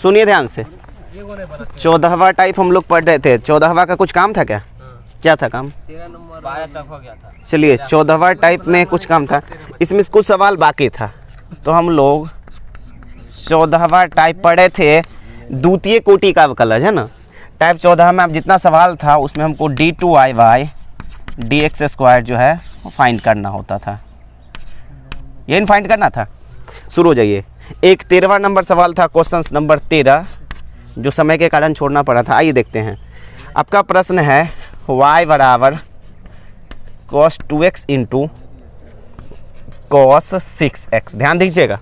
सुनिए ध्यान से, 14वां टाइप हम लोग पढ़ रहे थे। 14वां का कुछ काम था क्या? क्या था काम? 12 तक हो गया था। चलिए 14वां टाइप में कुछ काम था, इसमें कुछ सवाल बाकी था। तो हम लोग 14वां टाइप पढ़े थे, द्वितीय कोटि का अवकलज है ना। टाइप 14 में अब जितना सवाल था उसमें हमको d2y dx² जो है वो फाइंड करना होता था, यही फाइंड करना था। शुरू हो जाइए। एक 13वां नंबर सवाल था, क्वेश्चन नंबर 13, जो समय के कारण छोड़ना पड़ा था। आइए देखते हैं। आपका प्रश्न है y बराबर cos 2x into cos 6x। ध्यान दीजिएगा,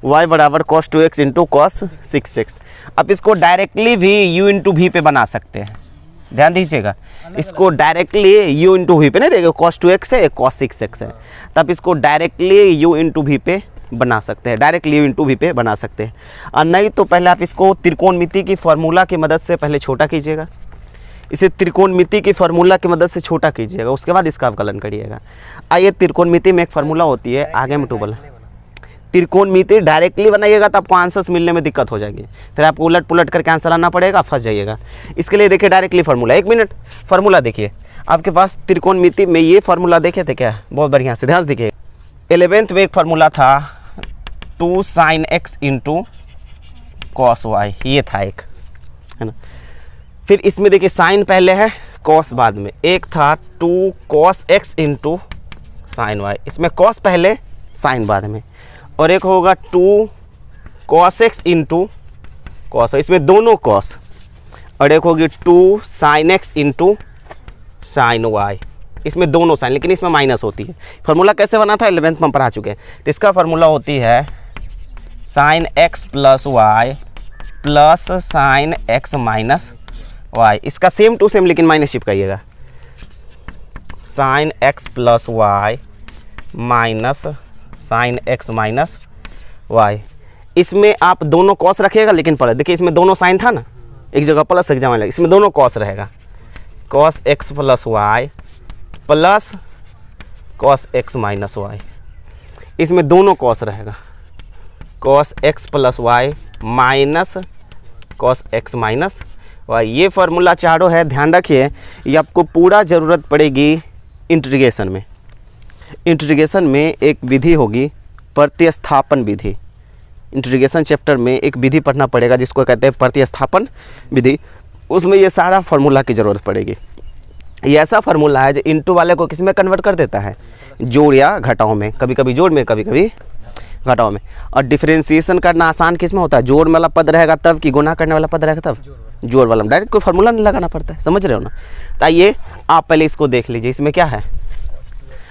y बराबर cos 2x into cos 6x। अब इसको डायरेक्टली भी u इंटू v पे बना सकते हैं। ध्यान दीजिएगा, इसको डायरेक्टली u इंटू v पे नहीं देगा, cos 2x है cos 6x है, तब इसको डायरेक्टली u इंटू v पे बना सकते हैं, डायरेक्टली u इंटू v पे बना सकते हैं। और नहीं तो पहले आप इसको त्रिकोणमिति की फार्मूला की मदद से पहले छोटा कीजिएगा, इसे त्रिकोणमिति की फार्मूला की मदद से छोटा कीजिएगा, उसके बाद इसका अवकलन करिएगा। आइए, त्रिकोणमिति में एक फार्मूला होती है, आगे में टूबल। त्रिकोणमिति डायरेक्टली बनाइएगा तो आपको आंसर्स मिलने में दिक्कत हो जाएगी, फिर आपको उलट पुलट करके आंसर आना पड़ेगा, फंस जाइएगा। इसके लिए देखिए डायरेक्टली फार्मूला, 1 मिनट फार्मूला देखिए आपके पास। त्रिकोणमिति में ये फार्मूला देखे थे क्या? बहुत बढ़िया से ध्यान से देखिए। 11th में एक फार्मूला था 2 sin x into cos y, ये था एक, है ना। फिर इसमें देखिए साइन पहले है, cos बाद में। एक था 2 cos x into sine y, इसमें cos पहले साइन बाद में। और एक होगा 2 cos x इंटू cos, इसमें दोनों cos। और एक होगी 2 sin x into sine y, इसमें दोनों साइन, लेकिन इसमें माइनस होती है। फार्मूला कैसे बना था 11th में हम पढ़ा चुके हैं। तो इसका फार्मूला होती है sin x plus y plus sin x minus y। इसका सेम टू सेम लेकिन माइनस चिपकाइएगा, sin x plus y minus sin x minus y। इसमें आप दोनों कॉस रखिएगा, लेकिन पहले देखिए इसमें दोनों साइन था ना, एक जगह प्लस एक जगह, इसमें दोनों कॉस रहेगा, cos x plus y plus cos x minus y। इसमें दोनों कॉस रहेगा, cos x plus y minus cos x minus y। ये फार्मूला चारों है, ध्यान रखिए, ये आपको पूरा ज़रूरत पड़ेगी इंटीग्रेशन में। इंटीग्रेशन में एक विधि होगी प्रतिस्थापन विधि। इंटीग्रेशन चैप्टर में एक विधि पढ़ना पड़ेगा जिसको कहते हैं प्रतिस्थापन विधि, उसमें ये सारा फार्मूला की ज़रूरत पड़ेगी। ये ऐसा फार्मूला है जो इंटू वाले को किस में कन्वर्ट कर देता है, जोड़ या घटाओ में, कभी कभी जोड़ में कभी कभी घटाओ में। और डिफरेंशिएशन करना आसान किस में होता है, जोड़ वाला पद रहेगा तब कि गुना करने वाला पद रहेगा तब, जोड़ वाला में। डायरेक्ट कोई फार्मूला नहीं लगाना पड़ता है, समझ रहे हो ना। तो आइए आप पहले इसको देख लीजिए, इसमें क्या है।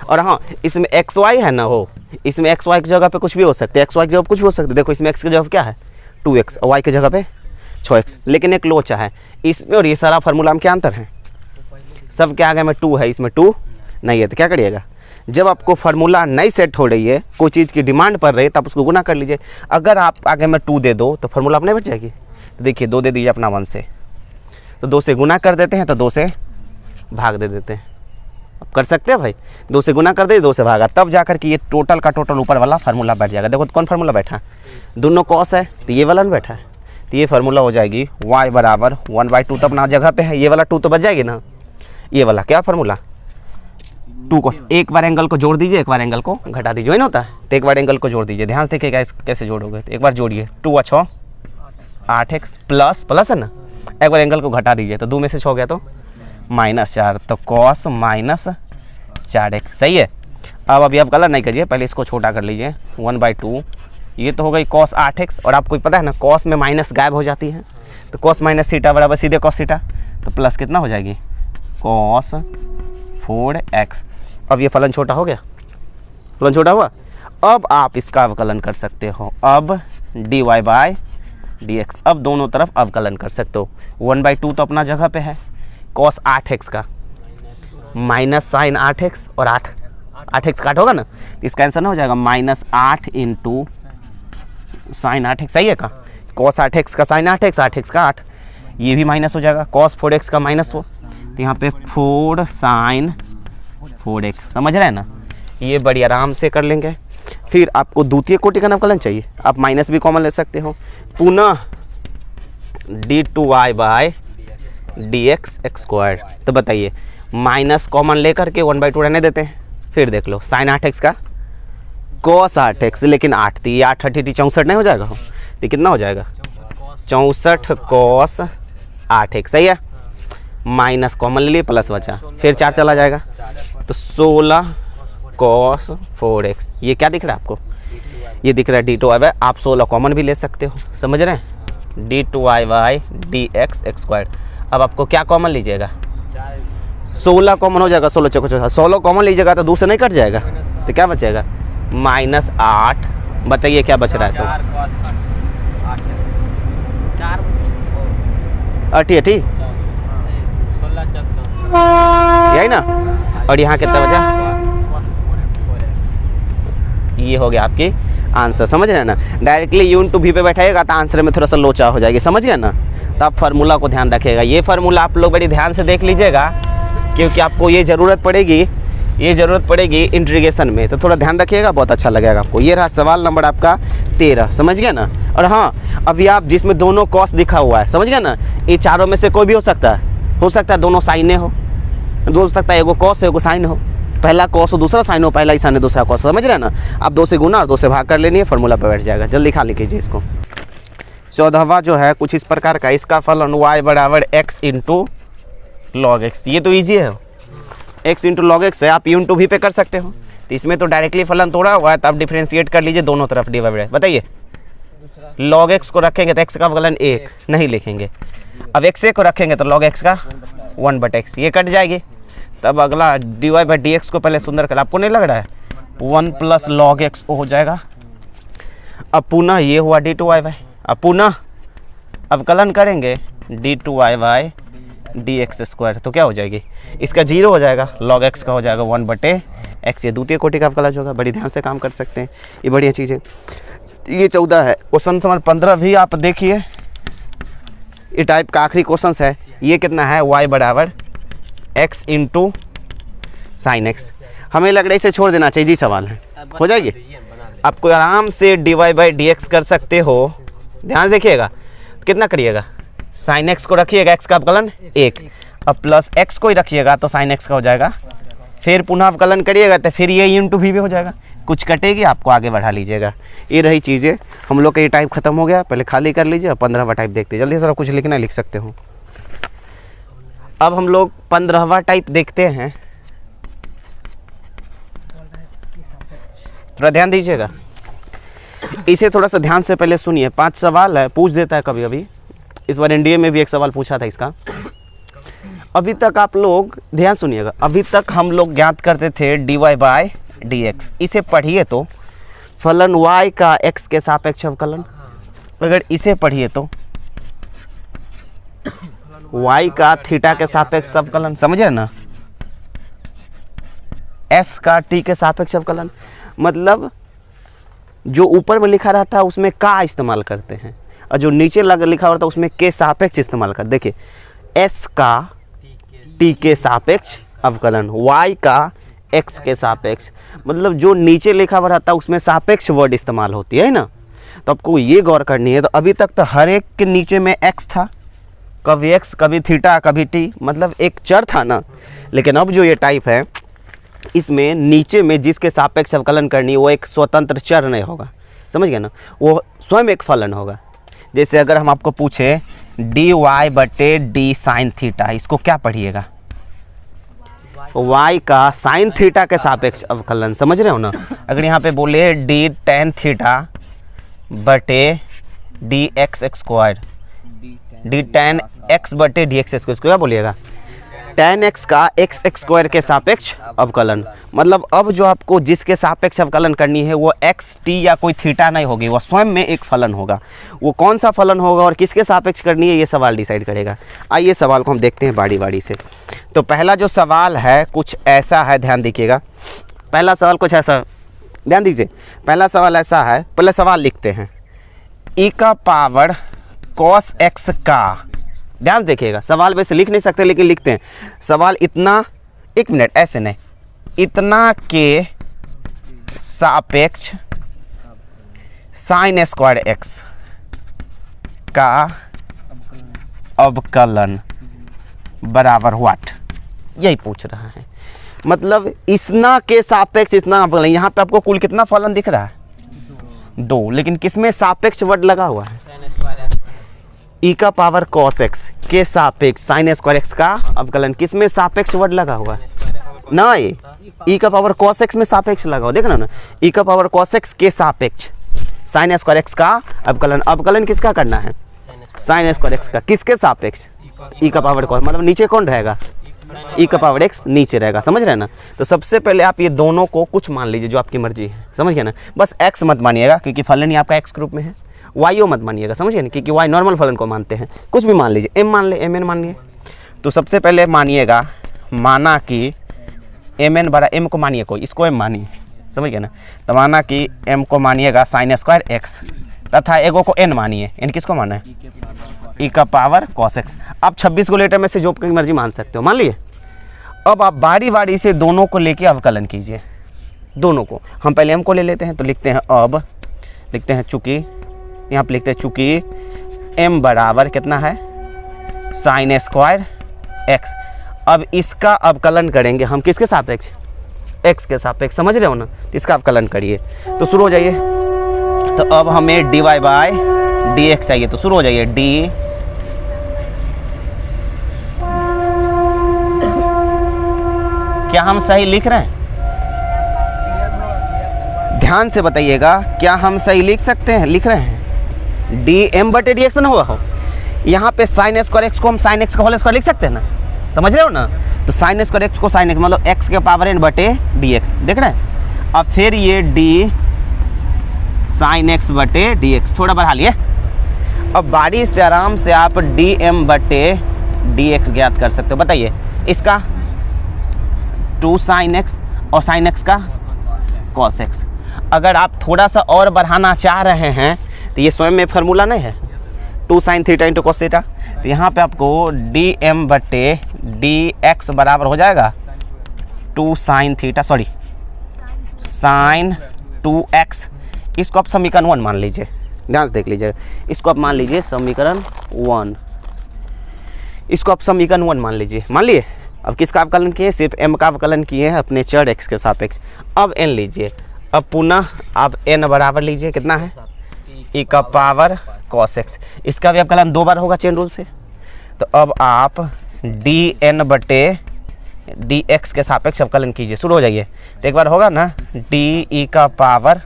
और हाँ, इसमें एक्स वाई है ना, हो इसमें एक्स वाई की जगह पे कुछ भी हो सकते हैं, एक्स वाई की जगह कुछ भी हो सकते हैं। देखो इसमें एक्स की जगह क्या है 2x और वाई की जगह पे 6x, लेकिन एक लोचा है इसमें और ये सारा फार्मूला में क्या अंतर है, सब के आगे में 2 है, इसमें 2 नहीं है। तो क्या करिएगा, जब आपको फार्मूला नहीं सेट हो रही है, कोई चीज़ की डिमांड पड़ रही है, तब उसको गुना कर लीजिए। अगर आप आगे में 2 दे दो तो फार्मूला अपने बच जाएगी। तो देखिए 2 दे दीजिए अपना 1 से, तो 2 से गुना कर देते हैं, तो 2 से भाग दे देते हैं। अब कर सकते हैं भाई, 2 से गुना कर दे, 2 से भागा, तब जाकर कि ये टोटल का टोटल ऊपर वाला फार्मूला बैठ जाएगा। देखो कौन फार्मूला बैठा, दोनों कॉस है तो ये वाला बैठा है, तो ये फार्मूला हो जाएगी y बराबर 1/2। तो अपना जगह पे है, ये वाला 2 तो बच जाएगी ना, ये वाला क्या फार्मूला 2 cos। एक बार एंगल को जोड़ दीजिए, एक बार एंगल को घटा दीजिए, वही ना होता है। तो एक बार एंगल को जोड़ दीजिए, ध्यान से देखिएगा कैसे जोड़ोगे। तो एक बार जोड़िए, 2 × 6 8x प्लस प्लस है ना, एक बार एंगल को घटा दीजिए, तो 2 में से 6 गया तो -4, तो cos माइनस 4x, सही है। अब अभी आप गलत नहीं करिए, पहले इसको छोटा कर लीजिए, 1/2, ये तो हो गई cos 8x। और आपको पता है ना cos में माइनस गायब हो जाती है, तो cos माइनस थीटा बराबर सीधे cos थीटा, तो प्लस कितना हो जाएगी cos 4x। अब ये फलन छोटा हो गया, फलन छोटा हुआ। अब आप इसका अवकलन कर सकते हो, अब dy/dx, अब दोनों तरफ अवकलन कर सकते हो। 1/2 तो अपना जगह पे है, cos 8x का माइनस साइन 8x और 8x काट होगा ना, तो इसका आंसर ना हो जाएगा -8 इंटू साइन 8x, सही है का, cos 8x का साइन 8x, 8x का 8, ये भी माइनस हो जाएगा, cos 4x का -4, तो यहाँ पे 4 sin 4x, समझ रहे हैं ना। ये बड़ी आराम से कर लेंगे। फिर आपको द्वितीय कोटि का नवकलन चाहिए, आप माइनस भी कॉमन ले सकते हो। पुनः d2y bye dx x square. तो बताइए माइनस कॉमन लेकर के 1/2 रहने देते हैं। फिर देख लो साइन 8x का cos 8x, लेकिन 8 थी 8 8 64 नहीं हो जाएगा, तो कितना हो जाएगा 64 cos 8x, सही है। माइनस कॉमन ले लिए, प्लस बचा, फिर 4 चला जाएगा, तो 16 cos 4x। ये क्या दिख रहा है आपको, ये दिख रहा है d2y। आप 16 कॉमन भी ले सकते हो, समझ रहे हैं, d2y by dx x square. अब आपको क्या कॉमन लीजिएगा, 16 कॉमन हो जाएगा, 16 चौको 16 कॉमन लीजिएगा तो 2 से नहीं कट जाएगा, तो क्या बचेगा -8। बताइए क्या बच रहा है, अठी यही ना, और यहाँ कितना बचा, ये हो गया आपकी आंसर, समझ रहे हैं ना। डायरेक्टली यून टू भी पे बैठाएगा तो आंसर में थोड़ा सा लोचा हो जाएगी, समझ गए ना। तो आप फार्मूला को ध्यान रखिएगा, ये फार्मूला आप लोग बड़ी ध्यान से देख लीजिएगा, क्योंकि आपको ये ज़रूरत पड़ेगी इंटीग्रेशन में, तो थोड़ा ध्यान रखिएगा, बहुत अच्छा लगेगा आपको। ये रहा सवाल नंबर आपका 13, समझ गए ना। और हाँ, अभी आप जिसमें दोनों कॉस दिखा हुआ है, समझ गए ना, ये चारों में से कोई भी हो सकता है दोनों साइने हो सकता है एगो कॉस है एगो साइन हो, पहला कॉस हो दूसरा साइन हो, पहला ही साइन है दूसरा कॉस, समझ रहे हैं ना। आप 2 से गुना और 2 से भाग कर लेनी है, फार्मूला पे बैठ जाएगा। जल्दी खा लीजिए इसको। 14वां जो है कुछ इस प्रकार का, इसका फलन y बराबर x इंटू लॉग एक्स। ये तो ईजी है, x इंटू लॉग एक्स है, आप यू इंटू भी पे कर सकते हो। तो इसमें तो डायरेक्टली फलन तोड़ा हुआ है, तो आप डिफ्रेंशिएट कर लीजिए दोनों तरफ डिवाइड। बताइए लॉग एक्स को रखेंगे तो x का फलन 1 नहीं लिखेंगे, अब x को रखेंगे तो लॉग एक्स का 1/x, ये कट जाएगी। तब अगला dy बाई dx को पहले सुंदर कर, आपको नहीं लग रहा है 1 प्लस लॉग एक्स हो जाएगा। अब पुनः ये हुआ d2y बाई, अब पुनः अवकलन करेंगे d2y बाई dx स्क्वायर, तो क्या हो जाएगी, इसका 0 हो जाएगा, लॉग एक्स का हो जाएगा 1/x। ये द्वितीय कोटि का अवकलन होगा, बड़ी ध्यान से काम कर सकते हैं, ये बढ़िया चीज़ है। ये 14 है। क्वेश्चन नंबर 15 भी आप देखिए, ये टाइप का आखिरी क्वेश्चन है। ये कितना है, y बराबर x इंटू साइन एक्स। हमें लग रहा है इसे छोड़ देना चाहिए जी, सवाल है, हो जाएगी। आपको आराम से dy बाई dx कर सकते हो, ध्यान देखिएगा। कितना करिएगा, साइन एक्स को रखिएगा, x का अवकलन 1, अब प्लस x को ही रखिएगा तो साइन एक्स का हो जाएगा, फिर पुनः अवकलन करिएगा तो फिर ये इंटू भी हो जाएगा, कुछ कटेगी आपको आगे बढ़ा लीजिएगा। ये रही चीज़ें, हम लोग का ये टाइप खत्म हो गया, पहले खाली कर लीजिए, 15वां टाइप देखते जल्दी से, कुछ लिखना लिख सकते हो। अब हम लोग 15वां टाइप देखते हैं, थोड़ा ध्यान दीजिएगा, इसे थोड़ा सा ध्यान से पहले सुनिए। 5 सवाल है, पूछ देता है कभी कभी, इस बार एनडीए में भी एक सवाल पूछा था इसका। अभी तक आप लोग ध्यान सुनिएगा, अभी तक हम लोग ज्ञात करते थे dy बाई dx, इसे पढ़िए तो फलन y का x के सापेक्ष अवकलन, अगर इसे पढ़िए तो y का थीटा के सापेक्ष अवकलन, समझे ना, s का t के सापेक्ष अवकलन। मतलब जो ऊपर में लिखा रहता है उसमें का इस्तेमाल करते हैं, और जो नीचे लिखा रहता है उसमें के सापेक्ष इस्तेमाल कर। देखिए s का t के सापेक्ष अवकलन, y का x के सापेक्ष, मतलब जो नीचे लिखा हुआ रहता है उसमें सापेक्ष वर्ड इस्तेमाल होती है ना। तो आपको ये गौर करनी है। तो अभी तक तो हर एक के नीचे में x था, कभी x कभी थीटा कभी t, मतलब एक चर था ना। लेकिन अब जो ये टाइप है इसमें नीचे में जिसके सापेक्ष अवकलन करनी है वो एक स्वतंत्र चर नहीं होगा, समझ गए ना, वो स्वयं एक फलन होगा। जैसे अगर हम आपको पूछे dy बटे d साइन थीटा, इसको क्या पढ़िएगा, y का साइन थीटा के सापेक्ष अवकलन, समझ रहे हो ना। अगर यहाँ पे बोले d टेन थीटा बटे D x square, D ten x बटे डी एक्स स्क्वायर, क्या बोलिएगा, टेन एक्स का एक्स स्क्वायर के सापेक्ष अवकलन। मतलब अब जो आपको जिसके सापेक्ष अवकलन करनी है वो एक्स टी या कोई थीटा नहीं होगी, वो स्वयं में एक फलन होगा। वो कौन सा फलन होगा और किसके सापेक्ष करनी है ये सवाल डिसाइड करेगा। आइए सवाल को हम देखते हैं बारी बारी से। तो पहला जो सवाल है कुछ ऐसा है, ध्यान दीजिएगा। पहला सवाल कुछ ऐसा, ध्यान दीजिए, पहला सवाल ऐसा है, पहले सवाल लिखते हैं, ई का पावर कॉस एक्स का, ध्यान देखिएगा, सवाल वैसे लिख नहीं सकते लेकिन लिखते हैं। सवाल इतना, एक मिनट, ऐसे नहीं, इतना के सापेक्ष साइन स्क्वायर एक्स का अवकलन बराबर व्हाट, यही पूछ रहा है। मतलब इतना के सापेक्ष इतना अवकलन। यहाँ पे आपको कुल कितना फलन दिख रहा है? 2, लेकिन किसमें सापेक्ष वर्ड लगा हुआ है? ई का पावर कॉस एक्स के सापेक्ष साइन स्क्वायर एक्स का अवकलन, किसमें सापेक्ष वर्ड लगा हुआ है? नहीं, ई का पावर कॉस एक्स में सापेक्ष लगा हुआ, देखना ना, ई का पावर कॉस एक्स के सापेक्ष साइन स्क्वायर एक्स का अवकलन। अवकलन किसका करना है? साइन स्क्वायर एक्स का। किसके सापेक्ष? ई का पावर कॉस, मतलब नीचे कौन रहेगा? ई का पावर एक्स नीचे रहेगा, समझ रहे हैं ना। तो सबसे पहले आप ये दोनों को कुछ मान लीजिए जो आपकी मर्जी है, समझ गए ना। बस एक्स मत मानिएगा क्योंकि फलन ही आपका एक्स ग्रुप में है। वाईओ मत मानिएगा, समझिए ना, क्योंकि वाई नॉर्मल फलन को मानते हैं। कुछ भी मान लीजिए, एम मान ले, एम एन मान लिए। तो सबसे पहले मानिएगा, माना कि एम एन बड़ा एम को मानिए, कोई इसको एम मानिए, समझ गए ना। तो माना कि एम को मानिएगा साइन स्क्वायर एक्स तथा एगो को एन मानिए। एन किसको माना है? ई का पावर कॉस एक्स। आप 26 को लेटर में से जो आपकी मर्जी मान सकते हो, मान लिए। अब आप बारी बारी से दोनों को लेके अवकलन कीजिए, दोनों को। हम पहले एम को ले लेते हैं, तो लिखते हैं अब, लिखते हैं चूंकि, यहाँ पे लिखते हैं चूंकि एम बराबर कितना है? Sine square x. अब इसका अवकलन करेंगे हम किसके सापेक्ष? एक्स के सापेक्ष, समझ रहे हो ना। तो इसका अवकलन करिए, तो शुरू हो जाइए। तो अब हमें d y by d x चाहिए, तो शुरू हो जाइए। डी क्या हम सही लिख रहे हैं? ध्यान से बताइएगा, क्या हम सही लिख सकते हैं? लिख रहे हैं डी एम बटे डी एक्स ना हुआ हो। यहाँ पे साइन स्क्वायर एक्स को हम साइन एक्स का होल स्क्वायर लिख सकते हैं ना, समझ रहे हो ना। तो साइन स्क्वायर एक्स को साइन एक्स, मतलब एक्स के पावर एन बटे डी एक्स, देख रहे हैं। अब फिर ये डी साइन एक्स बटे डी एक्स, थोड़ा बढ़ा लिए। अब बारी से आराम से आप डी एम बटे डी एक्स ज्ञात कर सकते हो। बताइए, इसका 2 साइन एक्स और साइन एक्स का कॉस एक्स। अगर आप थोड़ा सा और बढ़ाना चाह रहे हैं तो ये स्वयं में फार्मूला नहीं है, 2 sine theta into cos theta. तो यहाँ पे आपको डी एम बटे डी एक्स बराबर हो जाएगा 2 sine theta, sorry sine 2x। इसको आप समीकरण 1 मान लीजिए, ध्यान से देख लीजिए। इसको आप मान लीजिए समीकरण 1, इसको आप समीकरण 1 मान लीजिए। मान लिए। अब किसका अवकलन किए? सिर्फ m का अवकलन किए हैं अपने चर x के सापेक्ष। अब n लीजिए। अब पुनः आप n बराबर लीजिए, कितना है? e का पावर cos x। इसका भी अवकलन 2 बार होगा चेन रूल से। तो अब आप dn बटे dx के सापेक्ष अवकलन कीजिए, शुरू हो जाइए। तो एक बार होगा ना, d e का पावर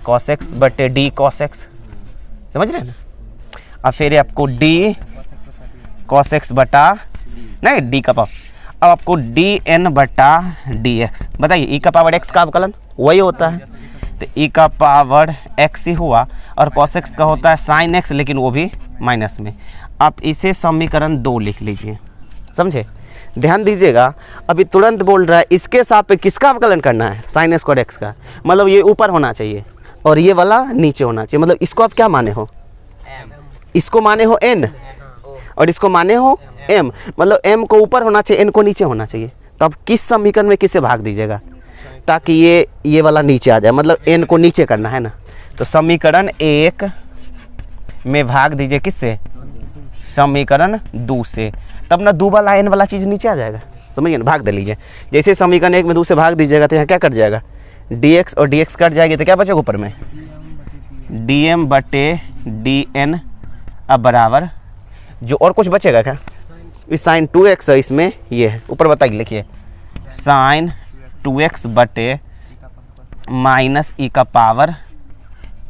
cos x बटे d cos x, समझ रहे हैं ना। अब फिर आपको d cos x बटा, नहीं d का पावर, अब आपको dn बटा dx। बताइए, e का पावर x का अवकलन वही होता है, तो e का पावर x ही हुआ, और cos x का होता है sin x, लेकिन वो भी माइनस में। आप इसे समीकरण 2 लिख लीजिए, समझे। ध्यान दीजिएगा, अभी तुरंत बोल रहा है इसके साथ पे किसका अवकलन करना है? साइन स्क्वायर x का, मतलब ये ऊपर होना चाहिए और ये वाला नीचे होना चाहिए। मतलब इसको आप क्या माने हो? इसको माने हो n और इसको माने हो m, मतलब m को ऊपर होना चाहिए, n को नीचे होना चाहिए। तो अब किस समीकरण में किसे भाग दीजिएगा ताकि ये वाला नीचे आ जाए, मतलब n को नीचे करना है ना। तो समीकरण 1 में भाग दीजिए किससे? समीकरण 2 से। तब ना 2 वाला n वाला चीज़ नीचे आ जाएगा, समझिए ना। भाग दे लीजिए। जैसे समीकरण 1 में 2 से भाग दीजिएगा तो यहाँ क्या कट जाएगा? dx और dx कट जाएगी, तो क्या बचेगा ऊपर में? dm बटे dn। अब बराबर जो और कुछ बचेगा क्या? इस साइन 2x है, इसमें ये है ऊपर, बताइए लिखिए साइन 2x बटे माइनस ई का power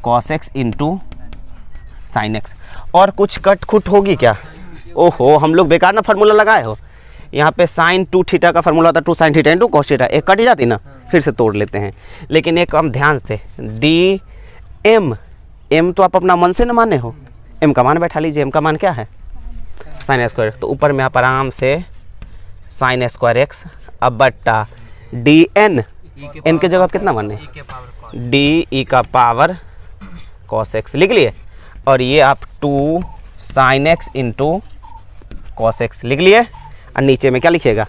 cos x into sine x। और कुछ कट खुट होगी क्या? ओहो, हम लोग बेकार ना फार्मूला लगाए हो। यहाँ पे साइन 2 थीटा का फार्मूला था 2 sine theta into cos theta, एक कट जाती ना, फिर से तोड़ लेते हैं। लेकिन एक हम ध्यान से, डी एम तो आप अपना मन से ना माने हो, m का मान बैठा लीजिए। m का मान क्या है? Sine square. तो ऊपर में आप आराम से साइन स्क्वायर एक्स, अब बट्टा डी एन के जगह कितना माने? डी ई का पावर कॉस एक्स लिख लिए, और ये आप 2 sine x into cos x लिख लिए। और नीचे में क्या लिखिएगा?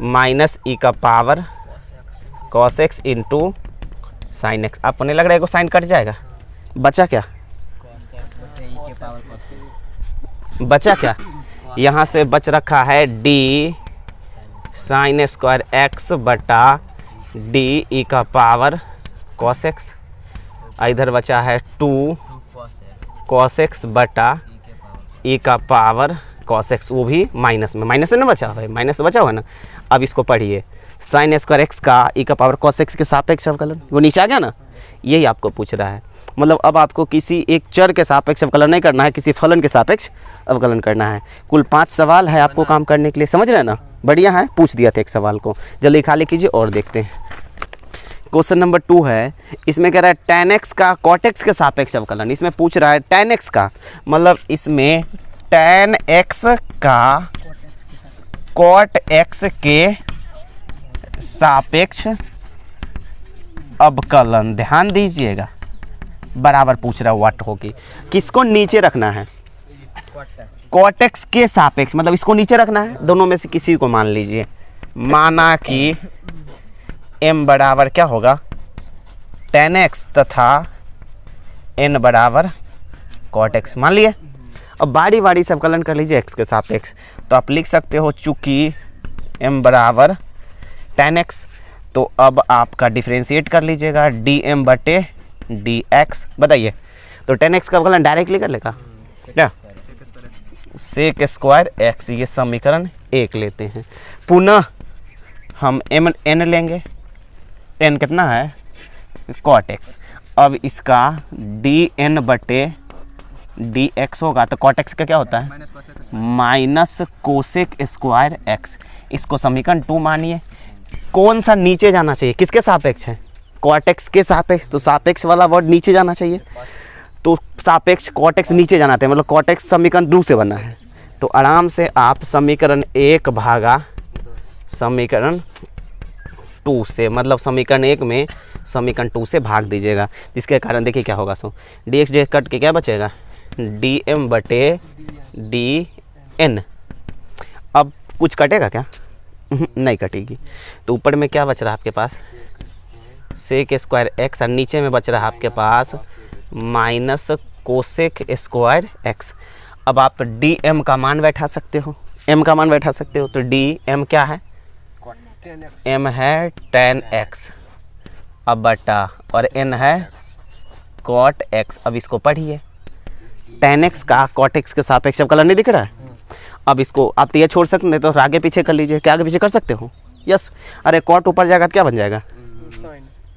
माइनस ई का power cos x into sine x. आपको नहीं लग रहा है को साइन कट जाएगा? बचा क्या, बचा क्या, यहाँ से बच रखा है डी साइन स्क्वायर एक्स बटा डी ई का पावर कॉस एक्स, इधर बचा है 2 कॉस एक्स बटा ई का पावर कॉस एक्स, वो भी माइनस में, माइनस से ना बचा हुआ है, माइनस बचा हुआ है ना। अब इसको पढ़िए, साइन स्क्वायर एक्स का ई का पावर कॉस एक्स के सापेक्ष अवकलन, वो नीचे आ गया ना, यही आपको पूछ रहा है। मतलब अब आपको किसी एक चर के सापेक्ष अवकलन नहीं करना है, किसी फलन के सापेक्ष अवकलन करना है। कुल 5 सवाल है आपको काम करने के लिए, समझ रहे हैं ना, बढ़िया है, पूछ दिया था एक सवाल को, जल्दी खाली कीजिए और देखते हैं। क्वेश्चन नंबर 2 है, इसमें कह रहा है tan x का cot x के सापेक्ष अवकलन, इसमें पूछ रहा है tan x का, मतलब इसमें tan x का cot x के सापेक्ष अवकलन, ध्यान दीजिएगा, बराबर पूछ रहा है व्हाट होगी, किसको नीचे रखना है, cot x के सापेक्ष, मतलब इसको नीचे रखना है, दोनों में से किसी को मान लीजिए, माना कि m बराबर क्या होगा tan x तथा n बराबर cot x मान लिए। अब बारी बारी से अवकलन कर लीजिए x के सापेक्ष, तो आप लिख सकते हो चूंकि m बराबर tan x, तो अब आपका डिफ्रेंशिएट कर लीजिएगा dm बटे dx, बताइए, तो tan x का अवकलन डायरेक्टली कर लेगा क्या, sec स्क्वायर x, ये समीकरण 1 लेते हैं। पुनः हम n लेंगे, n कितना है cot x, अब इसका dn बटे dx होगा, तो cot x का क्या होता है माइनस कोसेक स्क्वायर x, इसको समीकरण 2 मानिए। कौन सा नीचे जाना चाहिए, किसके सापेक्ष है, cot x के सापेक्ष, तो सापेक्ष वाला वर्ड नीचे जाना चाहिए, तो सापेक्ष cot x नीचे जाना चाहिए, मतलब cot x समीकरण 2 से बना है, तो आराम से आप समीकरण 1 भागा समीकरण 2 से, मतलब समीकरण 1 में समीकरण 2 से भाग दीजिएगा, जिसके कारण देखिए क्या होगा, सो dx dx कट के क्या बचेगा dm बटे dn। अब कुछ कटेगा क्या, नहीं कटेगी, तो ऊपर में क्या बच रहा है आपके पास सेक स्क्वायर एक्स, और नीचे में बच रहा है आपके पास माइनस कोसेक स्क्वायर एक्स। अब आप dm का मान बैठा सकते हो, m का मान बैठा सकते हो, तो dm क्या है, m है tan x, अब बटा, और n है cot x। अब इसको पढ़िए, tan x का cot x के सापेक्ष अवकलन नहीं दिख रहा है, अब इसको आप तो ये छोड़ सकते हैं, तो आगे पीछे कर लीजिए, क्या आगे पीछे कर सकते हो, यस, अरे cot ऊपर जाएगा तो क्या बन जाएगा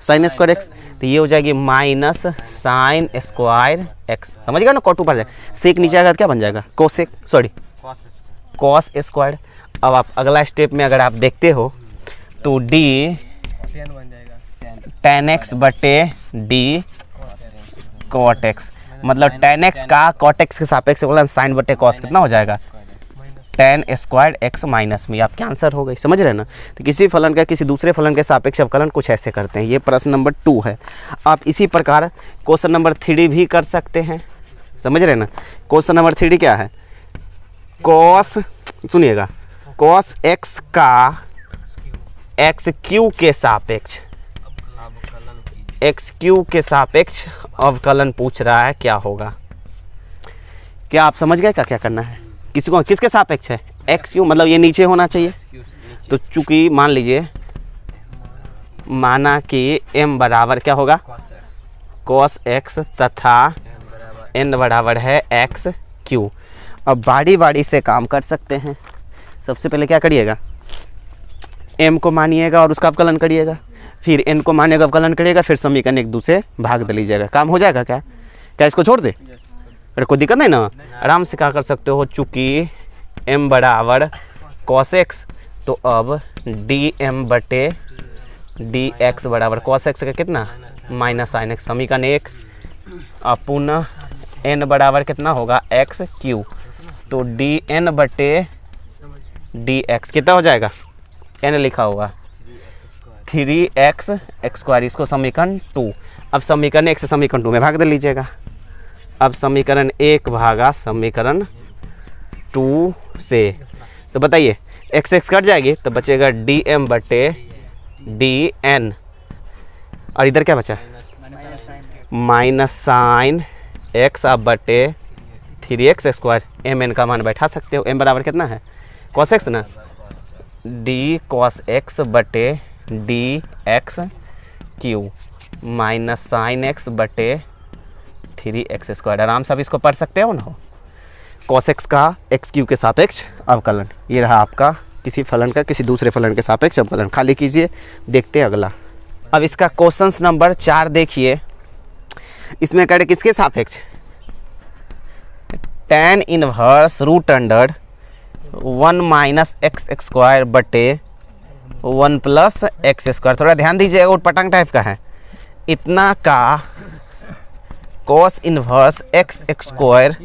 साइन स्क्वायर एक्स, तो ये हो जाएगी माइनस साइन स्क्वायर एक्स, समझ गया ना, cot ऊपर जाएगा, सेक नीचे आएगा तो क्या बन जाएगा कोसेक, सॉरी कॉस स्क्वायर। अब आप अगला स्टेप में अगर आप देखते हो तो d tan x बटे d cot x, मतलब tan x का cot x के सापेक्ष अवकलन साइन बटे कॉस कितना हो जाएगा tan स्क्वायर x माइनस में, आपके आंसर हो गई, समझ रहे हैं ना। तो किसी फलन का किसी दूसरे फलन के सापेक्ष अवकलन कुछ ऐसे करते हैं, ये प्रश्न नंबर 2 है। आप इसी प्रकार क्वेश्चन नंबर 3 भी कर सकते हैं, समझ रहे हैं ना। क्वेश्चन नंबर 3 क्या है, कॉस, सुनिएगा, कॉस x का एक्स क्यू के सापेक्ष, एक्स क्यू के सापेक्ष अवकलन पूछ रहा है, क्या होगा, क्या आप समझ गए क्या क्या करना है, किसको किसके सापेक्ष है एक्स क्यू, मतलब ये नीचे होना चाहिए, तो चूंकि मान लीजिए, माना कि m बराबर क्या होगा cos x तथा n बराबर है एक्स क्यू। अब बारी बारी से काम कर सकते हैं, सबसे पहले क्या करिएगा, m को मानिएगा और उसका अवकलन करिएगा, फिर n को मानिएगा अवकलन करिएगा, फिर समीकरण 1 दूसरे भाग दे लीजिएगा, काम हो जाएगा क्या, क्या इसको छोड़ दे, अरे कोई दिक्कत नहीं ना, आराम से क्या कर सकते हो, चूँकि m बराबर cos x, तो अब dm बटे dx बराबर cos x का कितना माइनस साइन x, समीकरण 1। अब पुनः n बराबर कितना होगा एक्स क्यू, तो dn बटे dx कितना हो जाएगा, n लिखा होगा 3x स्क्वायर, इसको समीकरण 2। अब समीकरण 1 से समीकरण 2 में भाग दे लीजिएगा, अब समीकरण 1 भागा समीकरण 2 से, तो बताइए x x कट जाएगी तो बचेगा dm बटे dn, और इधर क्या बचा माइनस साइन एक्स आप बटे 3x²। एम एन का मान बैठा सकते हो। एम बराबर कितना है cos x ना, डी cos x बटे D x Q minus sine x बटे 3x²। आराम से आप इसको पढ़ सकते हो ना। cos x का एक्स क्यू के सापेक्ष अवकलन, ये रहा आपका किसी फलन का किसी दूसरे फलन के सापेक्ष अवकलन। खाली कीजिए, देखते हैं अगला। अब इसका क्वेश्चन नंबर 4 देखिए। इसमें कह रहे किसके सापेक्ष, tan inverse root under 1 minus x² बटे 1 प्लस x²। थोड़ा ध्यान दीजिएगा, उटपटांग टाइप का है। इतना का cos इनवर्स x²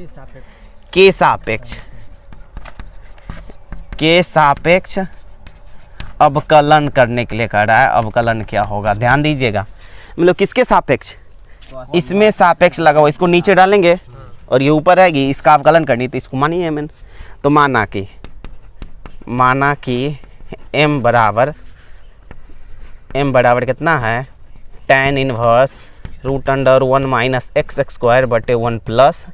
के सापेक्ष अवकलन करने के लिए कह रहा है। अवकलन क्या होगा, ध्यान दीजिएगा, मतलब किसके सापेक्ष, इसमें सापेक्ष लगा हुआ, इसको नीचे डालेंगे और ये ऊपर रहेगी, इसका अवकलन करनी, तो इसको मानिए एम एन। तो माना कि m बराबर कितना है, tan inverse root under 1 minus x² बटे 1 प्लस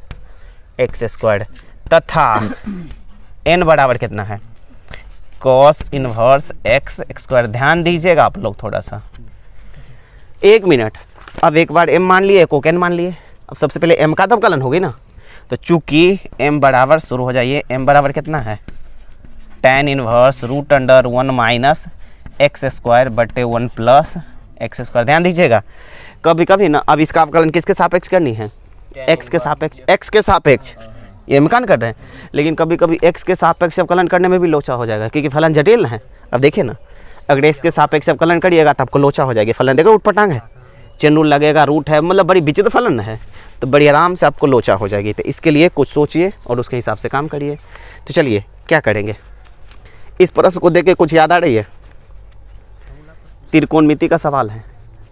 x², तथा n बराबर कितना है, cos इनवर्स x²। ध्यान दीजिएगा आप लोग थोड़ा सा, 1 मिनट। अब एक बार m मान लिए, कोक n मान लिए। अब सबसे पहले m का तो अवकलन होगी ना, तो चूंकि m बराबर, शुरू हो जाइए, m बराबर कितना है, tan inverse root under 1 minus x² बटे 1 प्लस x²। ध्यान दीजिएगा, कभी कभी ना, अब इसका अवकलन किसके सापेक्ष करनी है, x के सापेक्ष, x के सापेक्ष, ये इम्कान कर रहे हैं। लेकिन कभी कभी x के सापेक्ष अवकलन करने में भी लोचा हो जाएगा, क्योंकि फलन जटिल है। अब देखिए ना, अगर x के सापेक्ष अवकलन करिएगा तो आपको लोचा हो जाएगी। फलन देखो उटपटांग है, चेन रूल लगेगा, रूट है, मतलब बड़ी विचित्र फलन है, तो बड़ी आराम से आपको लोचा हो जाएगी। तो इसके लिए कुछ सोचिए और उसके हिसाब से काम करिए। तो चलिए क्या करेंगे, इस प्रश्न को देख के कुछ याद आ रही है, त्रिकोणमिति का सवाल है।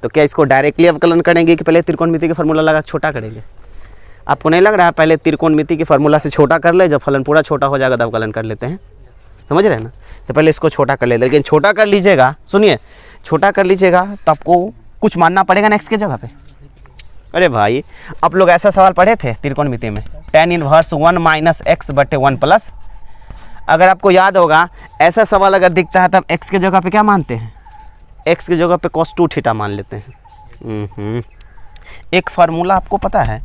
तो क्या इसको डायरेक्टली अवकलन करेंगे कि पहले त्रिकोणमिति के फार्मूला लगा छोटा करेंगे? आपको नहीं लग रहा है पहले त्रिकोणमिति के फार्मूला से छोटा कर ले, जब फलन पूरा छोटा हो जाएगा तब अवकलन कर लेते हैं, समझ रहे हैं ना? तो पहले इसको छोटा कर लेते, लेकिन छोटा कर लीजिएगा, सुनिए, छोटा कर लीजिएगा तो आपको कुछ मानना पड़ेगा ना एक्स के जगह पे। अरे भाई, आप लोग ऐसा सवाल पढ़े थे त्रिकोणमिति में, tan इनवर्स 1 माइनस एक्स बटे 1 प्लस। अगर आपको याद होगा, ऐसा सवाल अगर दिखता है तब x के जगह पे क्या मानते हैं, x की जगह पे cos 2 थीटा मान लेते हैं। एक फार्मूला आपको पता है,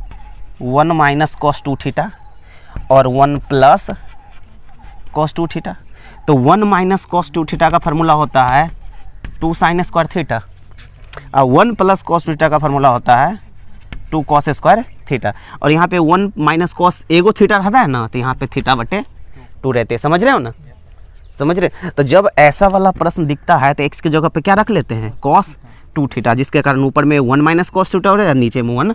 1 माइनस cos 2 थीटा और 1 प्लस cos 2 थीटा। तो 1 माइनस cos 2 थीटा का फार्मूला होता है 2 साइन स्क्वायर थीटा, और 1 प्लस cos थीटा का फार्मूला होता है 2 cos स्क्वायर थीटा। और यहाँ पे 1 माइनस cos एगो थीटा रहता है ना, तो यहाँ पे थीटा बटे 2 रहते हैं। समझ रहे हो ना, समझ रहे? तो जब ऐसा वाला प्रश्न दिखता है तो x की जगह पे क्या रख लेते हैं, cos 2 थीटा, जिसके कारण ऊपर में 1 माइनस cos थीटा हो रहा है, नीचे में 1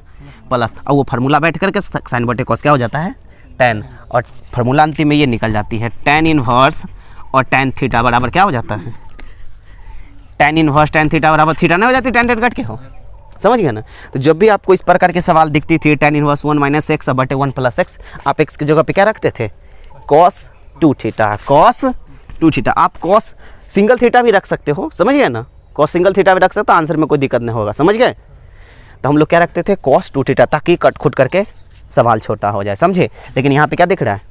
प्लस, और वो फार्मूला बैठ करके साइन बटे cos क्या हो जाता है, tan, और फार्मूला अंतिम में ये निकल जाती है, tan इनवर्स और tan थीटा बराबर क्या हो जाता है, tan इनवर्स tan थीटा बराबर थीटा नहीं हो जाती, tan कट के हो, समझ गए ना? तो जब भी आपको इस प्रकार के सवाल दिखती थी, tan इनवर्स 1 माइनस एक्स बटे 1 प्लस एक्स, आप x की जगह पे क्या रखते थे, cos 2 थीटा, cos 2 थीटा। आप cos सिंगल थीटा भी रख सकते हो, समझ गए ना, cos सिंगल थीटा भी रख सकते हो, आंसर में कोई दिक्कत नहीं होगा, समझ गए? तो हम लोग क्या रखते थे, cos 2 थीटा, ताकि कट खुद करके सवाल छोटा हो जाए, समझे? लेकिन यहाँ पे क्या दिख रहा है,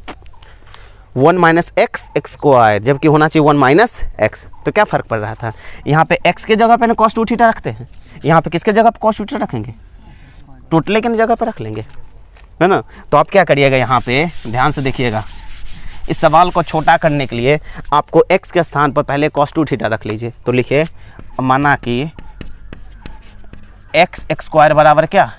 1 माइनस एक्स स्क्वायर, जबकि होना चाहिए 1 माइनस एक्स। तो क्या फ़र्क पड़ रहा था, यहाँ पे x के जगह पे ना cos 2 थीटा रखते हैं, यहाँ पे किसके जगह पे cos 2 थीटा रखेंगे, टोटले के जगह पे रख लेंगे, है ना? तो आप क्या करिएगा, यहाँ पे ध्यान से देखिएगा, इस सवाल को छोटा करने के लिए आपको x के स्थान पर पहले cos 2 थीटा रख लीजिए। तो लिखिए, माना कि एक्स स्क्वायर बराबर क्या,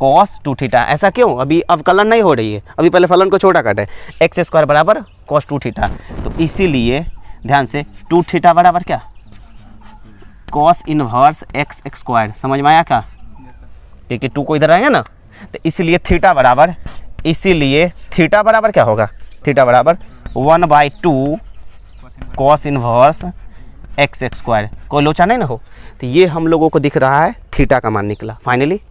cos 2 थीटा। ऐसा क्यों, अभी अवकलन नहीं हो रही है, अभी पहले फलन को छोटा काटे, एक्स स्क्वायर बराबर cos 2 थीटा। तो इसीलिए ध्यान से 2 थीटा बराबर क्या, cos इनवर्स एक्स स्क्वायर। समझ में आया क्या, क्योंकि 2 को इधर आएगा ना, तो इसीलिए थीटा बराबर, इसीलिए थीटा बराबर क्या होगा, थीटा बराबर 1/2 cos इनवर्स एक्स स्क्वायर। कोई लोचा नहीं ना हो। तो ये हम लोगों को दिख रहा है थीटा का मान निकला फाइनली।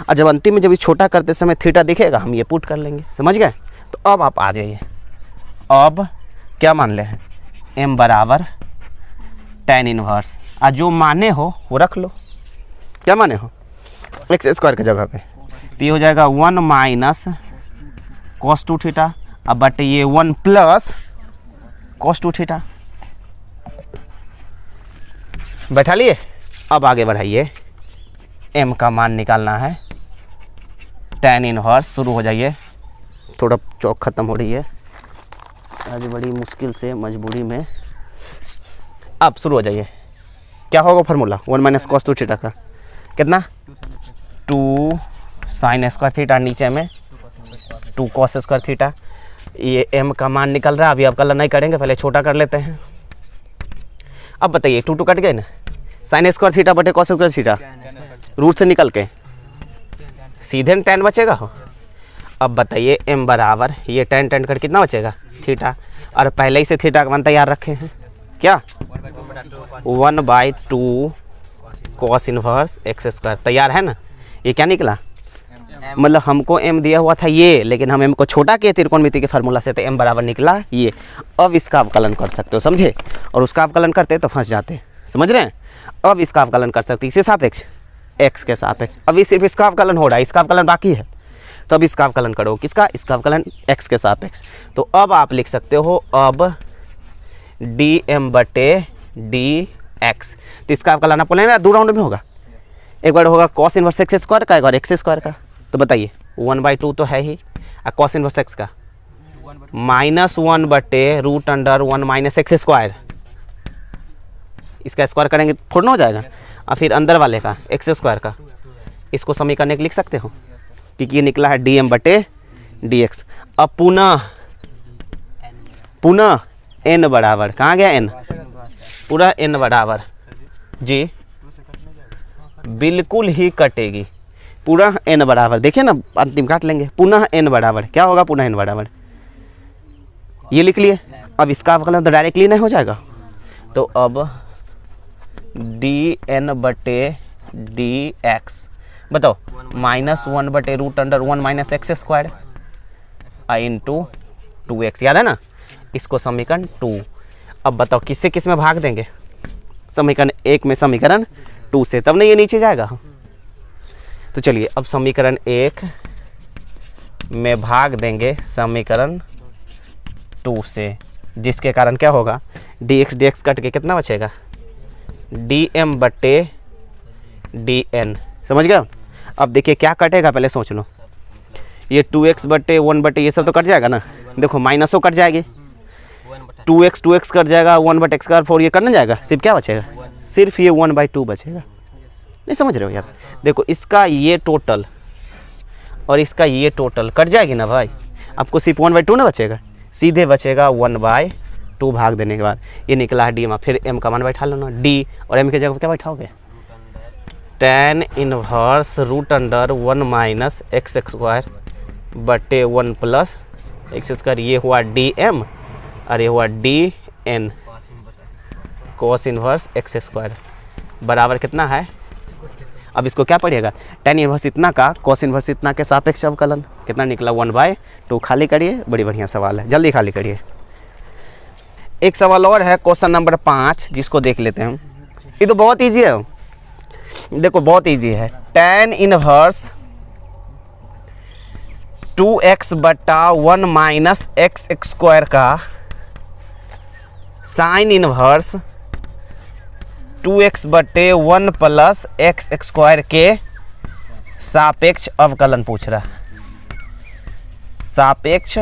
और जब अंतिम में जब इस छोटा करते समय थीटा दिखेगा, हम ये पुट कर लेंगे, समझ गए? तो अब आप आ जाइए, अब क्या मान ले हैं, m बराबर tan इनवर्स, और जो माने हो वो रख लो। क्या माने हो, एक्स स्क्वायर की जगह पे, तो ये हो जाएगा 1 माइनस कॉस 2 थीटा, अब बटे ये 1 प्लस कॉस 2 थीटा। बैठा लिए, अब आगे बढ़ाइए, m का मान निकालना है, tan इनवर्स, शुरू हो जाइए। थोड़ा चौक ख़त्म हो रही है आज बड़ी मुश्किल से मजबूरी में। अब शुरू हो जाइए, क्या होगा फार्मूला 1 माइनस कॉस 2 थीटा का कितना 2 साइन स्क्वायर थीटा, नीचे में 2 कॉस स्क्वायर थीटा। ये m का मान निकल रहा है, अभी आप कलर नहीं करेंगे, पहले छोटा कर लेते हैं। अब बताइए 2 कट गए ना, साइन स्क्वायर थीटा बटे कॉस स्क्वायर थीटा, रूट से निकल के सीधे tan बचेगा हो। अब बताइए m बराबर ये tan कर कितना बचेगा थीटा, और पहले ही से थीटा का मान तैयार रखे हैं क्या 1/2 कॉस इनवर्स एक्स स्क्वायर, तैयार है ना। ये क्या निकला, मतलब हमको m दिया हुआ था ये, लेकिन हम m को छोटा किए त्रिकोणमिति के फार्मूला से, तो m बराबर निकला ये। अब इसका अवकलन कर सकते हो, समझे, और उसका अवकलन करते तो फंस जाते, समझ रहे हैं। अब इसका अवकलन कर सकते इसे सापेक्ष x के सापेक्ष, अभी सिर्फ इसका अवकलन हो रहा है, इसका अवकलन बाकी है, तो अब इसका अवकलन करो, किसका, इसका अवकलन x के सापेक्ष। तो अब आप लिख सकते हो अब dm बटे dx, तो इसका अवकलन आपको लेना 2 राउंड में होगा, एक बार होगा कॉस इनवर्स एक्स स्क्वायर का, एक बार एक्स स्क्वायर का। तो बताइए 1/2 तो है ही, और कॉस इनवर्स एक्स का -1 बटे √1 माइनस एक्स स्क्वायर, इसका स्क्वायर करेंगे थोड़ा ना हो जाएगा, और फिर अंदर वाले का एक्स स्क्वायर का, इसको समीकरण एक लिख सकते हो क्योंकि ये निकला है dm बटे dx। अब पुनः n बराबर, कहाँ गया n, पूरा n बराबर जी बिल्कुल ही कटेगी, पूरा n बराबर, देखिए ना अंतिम काट लेंगे, पुनः n बराबर क्या होगा, पुनः n बराबर ये लिख लिए। अब इसका अवकलन तो डायरेक्टली नहीं हो जाएगा, तो अब dn बटे dx बताओ -1 बटे √1 minus x square into 2x, याद है ना, इसको समीकरण 2। अब बताओ किससे किस में भाग देंगे, समीकरण 1 में समीकरण 2 से, तब नहीं ये नीचे जाएगा। तो चलिए अब समीकरण 1 में भाग देंगे समीकरण 2 से, जिसके कारण क्या होगा dx कट के कितना बचेगा dm बटे dn, समझ गए। अब देखिए क्या कटेगा, पहले सोच लो, ये 2x बटे 1 बटे ये सब तो कट जाएगा ना, देखो माइनस कट जाएगी, 2x कट जाएगा, 1 बटे x² 4 ये कट नहीं जाएगा, सिर्फ क्या बचेगा, सिर्फ ये 1/2 बचेगा। नहीं समझ रहे हो यार, देखो इसका ये टोटल और इसका ये टोटल कट जाएगी ना भाई, आपको सिर्फ 1/2 ना बचेगा, सीधे बचेगा 1/2 भाग देने के बाद ये निकला है d। फिर m का मान बैठा लो ना, d और m की जगह क्या बैठाओगे, tan inverse √1 minus x square बटे 1 प्लस एक्स स्क्वायर, ये हुआ dm और ये हुआ dn cos inverse x square बराबर कितना है। अब इसको क्या पड़ेगा, tan इनवर्स इतना का कॉस इनवर्स इतना के सापेक्ष अवकलन, कितना निकला 1/2। खाली करिए, बड़ी बढ़िया सवाल है, जल्दी खाली करिए। एक सवाल और है क्वेश्चन नंबर 5, जिसको देख लेते हैं। ये तो बहुत ईजी है, देखो बहुत ईजी है। tan इनवर्स 2x बटा 1 माइनस एक्स स्क्वायर का साइन इनवर्स 2x बटे 1 प्लस एक्स स्क्वायर के सापेक्ष अवकलन पूछ रहा है। सापेक्ष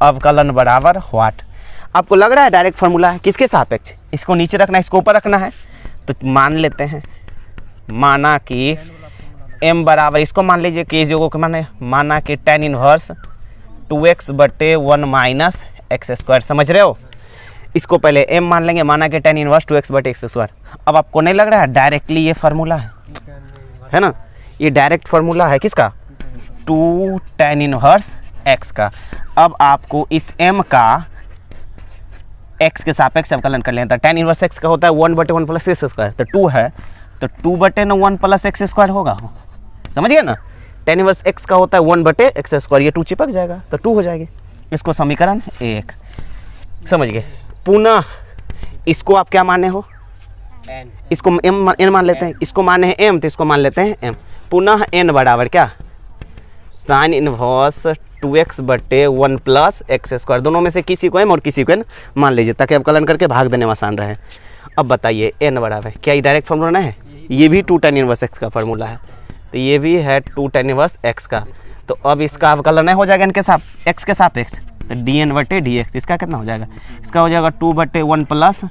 अवकलन बराबर व्हाट। आपको लग रहा है डायरेक्ट फार्मूला है, किसके सापेक्ष, इसको नीचे रखना है, इसको ऊपर रखना है। तो मान लेते हैं, माना कि m बराबर, इसको मान लीजिए कि इस जगह को माना कि tan इनवर्स 2x बटे 1 माइनस एक्स स्क्वायर, समझ रहे हो। इसको पहले m मान लेंगे, माना कि tan इनवर्स 2x बटे एक्स स्क्वायर। अब आपको नहीं लग रहा है डायरेक्टली ये फार्मूला है ना, ये डायरेक्ट फार्मूला है किसका, 2 tan इनवर्स x का। अब आपको इस m का x के सापेक्ष अवकलन कर लेना। tan इनवर्स x का होता है 1 बटे 1 प्लस एक्स स्क्वायर, तो 2 है, तो 2 बटे 1 प्लस एक्स स्क्वायर होगा, समझ गए ना। tan इनवर्स x का होता है 1 बटे एक्स स्क्वायर, ये 2 चिपक जाएगा तो 2 हो जाएगी। इसको समीकरण 1 समझ गए। पुनः इसको आप क्या माने हो, एन इसको एन मान लेते हैं, इसको माने हैं एम तो इसको मान लेते हैं एम। पुनः एन बराबर क्या, साइन इनवर्स 2x बटे 1 प्लस एक्स स्क्वायर, दोनों में से किसी को एम और किसी को एन मान लीजिए ताकि अवकलन करके भाग देने में आसान रहे। अब बताइए एन बराबर क्या, ये डायरेक्ट फॉर्मूला है, ये भी 2 tan इनवर्स एक्स का फार्मूला है, तो ये भी है 2 tan इनवर्स एक्स का। तो अब इसका अवकलन हो जाएगा इनके साथ एक्स के सापेक्ष, तो डी एन बटे डी एक्स, इसका कितना हो जाएगा, इसका हो जाएगा 2 बटे 1 प्लस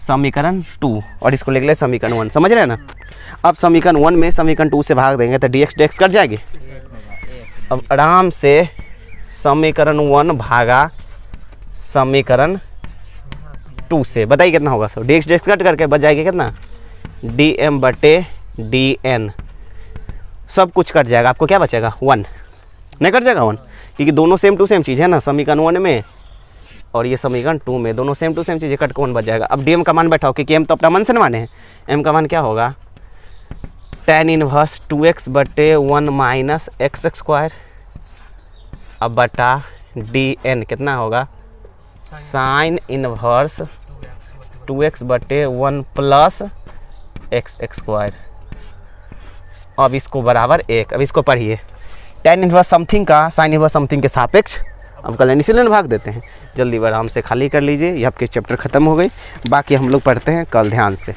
समीकरण 2 और इसको लिख ले समीकरण 1, समझ रहे हैं ना। अब समीकरण 1 में समीकरण 2 से भाग देंगे तो डी एक्स कट जाएगी। अब आराम से समीकरण 1 भागा समीकरण 2 से बताइए कितना होगा, सब डी एक्स कट करके बच जाएगी कितना, डी एम बटे डी एन, सब कुछ कट जाएगा, आपको क्या बचेगा 1, नहीं कट जाएगा 1, क्योंकि दोनों सेम टू सेम चीज़ है ना, समीकरण 1 में और ये समीकरण 2 में दोनों सेम टू सेम चीज़, कट कौन बच जाएगा। अब डी एम का मान बैठाओ क्योंकि एम तो अपना मन से न माने हैं, एम का मान क्या होगा tan इनवर्स 2x बटे 1 माइनस एक्स स्क्वायर, अब बटा डी एन कितना होगा साइन इनवर्स 2x बटे 1 प्लस एक्स स्क्वायर। अब इसको बराबर 1, अब इसको पढ़िए, tan इनवर्स समथिंग का साइन इनवर्स समथिंग के सापेक्ष अवकलन इसीलिए भाग देते हैं। जल्दी आराम से खाली कर लीजिए, ये आपके चैप्टर ख़त्म हो गई, बाकी हम लोग पढ़ते हैं कल ध्यान से।